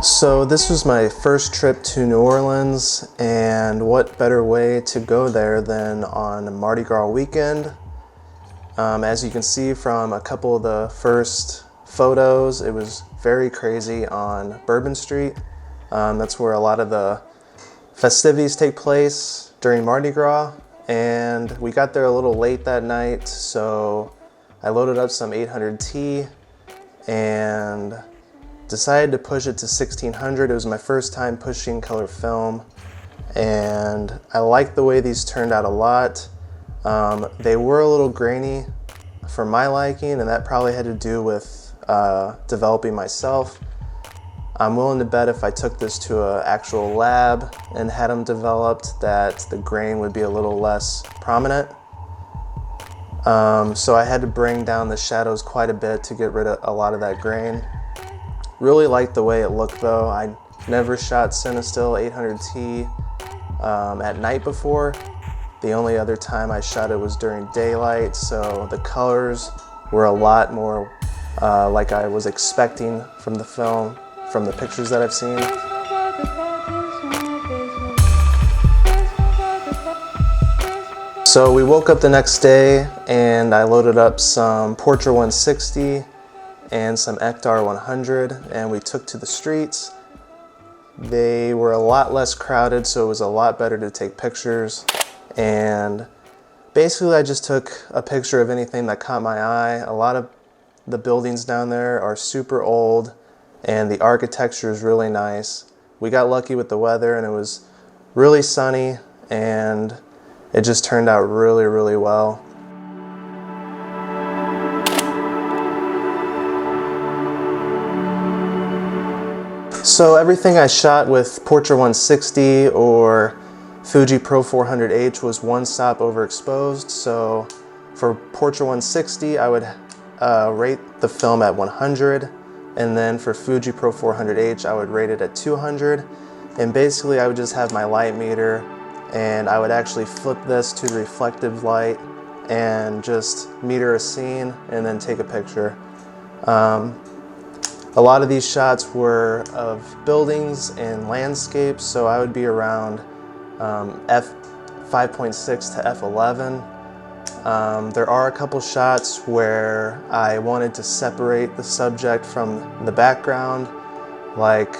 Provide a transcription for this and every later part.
So this was my first trip to New Orleans, and what better way to go there than on Mardi Gras weekend. As you can see from a couple of the first photos, it was very crazy on Bourbon Street. That's where a lot of the festivities take place during Mardi Gras, and we got there a little late that night, so I loaded up some 800T and decided to push it to 1600. It was my first time pushing color film, and I liked the way these turned out a lot. They were a little grainy for my liking, and that probably had to do with developing myself. I'm willing to bet if I took this to an actual lab and had them developed, that the grain would be a little less prominent. So I had to bring down the shadows quite a bit to get rid of a lot of that grain. Really liked the way it looked though. I never shot Cinestill 800T at night before. The only other time I shot it was during daylight, so the colors were a lot more like I was expecting from the film, from the pictures that I've seen. So we woke up the next day and I loaded up some Portra 160 and some Ektar 100, and we took to the streets. They were a lot less crowded, so it was a lot better to take pictures. And basically I just took a picture of anything that caught my eye. A lot of the buildings down there are super old and the architecture is really nice. We got lucky with the weather and it was really sunny, and it just turned out really, really well. So everything I shot with Portra 160 or Fuji Pro 400H was one stop overexposed. So for Portra 160, I would rate the film at 100, and then for Fuji Pro 400H, I would rate it at 200. And basically I would just have my light meter, and I would actually flip this to the reflective light and just meter a scene and then take a picture. A lot of these shots were of buildings and landscapes, so I would be around f5.6 to f11. There are a couple shots where I wanted to separate the subject from the background, like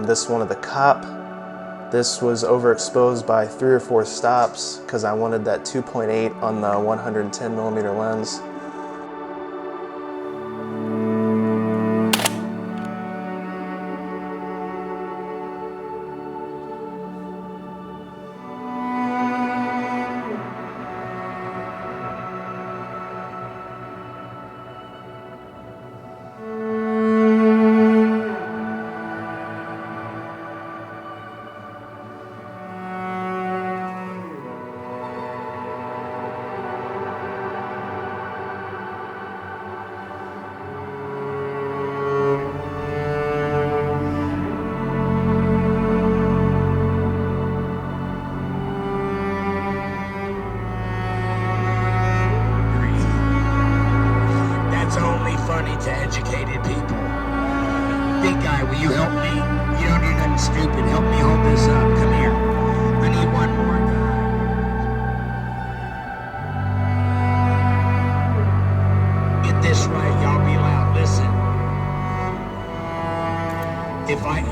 this one of the cop. This was overexposed by 3 or 4 stops because I wanted that 2.8 on the 110mm lens. To educated people. Big guy, will you help me? You don't do nothing stupid. Help me hold this up. Come here. I need one more guy. Get this right, y'all be loud. Listen. If I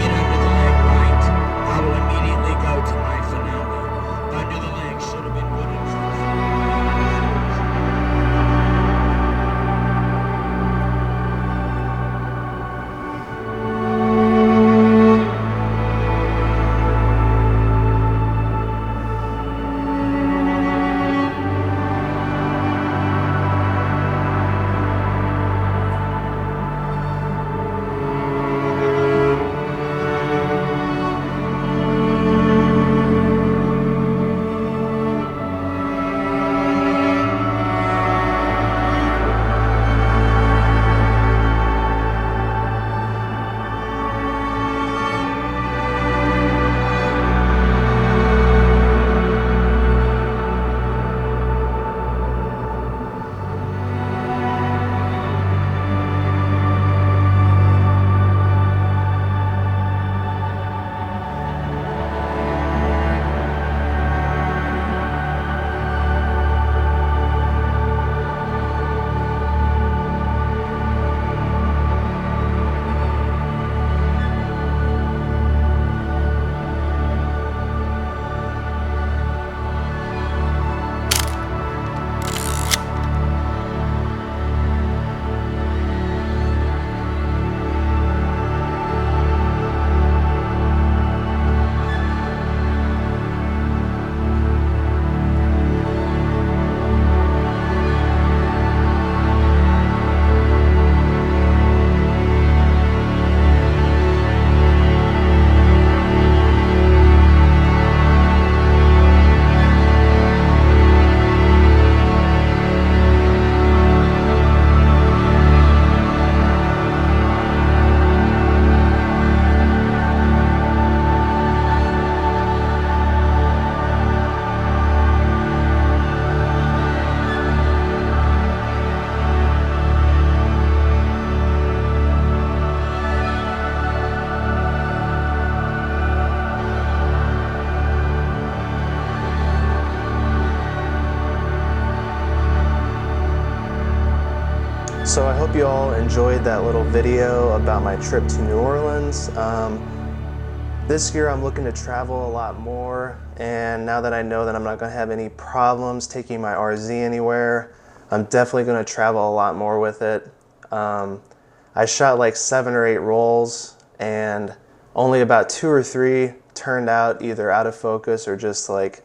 get under the leg right, I will immediately go to my finale. Under the leg should have been good enough. So I hope you all enjoyed that little video about my trip to New Orleans. This year I'm looking to travel a lot more, and now that I know that I'm not going to have any problems taking my RZ anywhere, I'm definitely going to travel a lot more with it. I shot like 7 or 8 rolls, and only about 2 or 3 turned out either out of focus or just like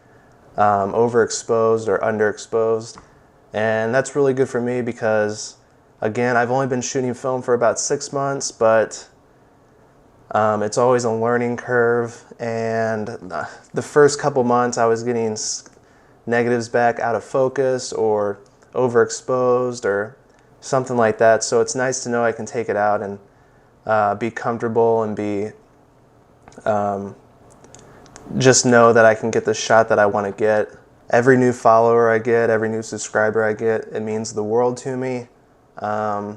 overexposed or underexposed. And that's really good for me because, again, I've only been shooting film for about 6 months, but it's always a learning curve. And the first couple months I was getting negatives back out of focus or overexposed or something like that. So it's nice to know I can take it out and be comfortable and be just know that I can get the shot that I want to get. Every new follower I get, every new subscriber I get, it means the world to me. I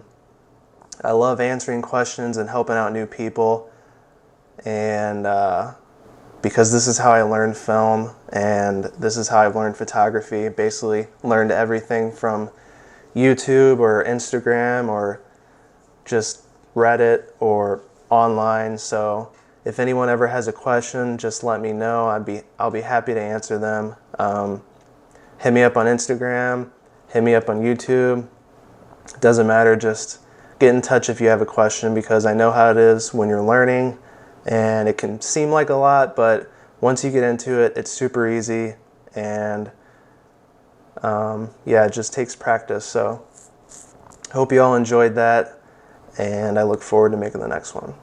love answering questions and helping out new people, and because this is how I learned film and this is how I've learned photography. Basically learned everything from YouTube or Instagram or just Reddit or online. So if anyone ever has a question, just let me know. I'll be happy to answer them. Hit me up on Instagram, hit me up on YouTube. Doesn't matter, just get in touch if you have a question, because I know how it is when you're learning and it can seem like a lot, but once you get into it, it's super easy, and yeah, it just takes practice. So hope you all enjoyed that, and I look forward to making the next one.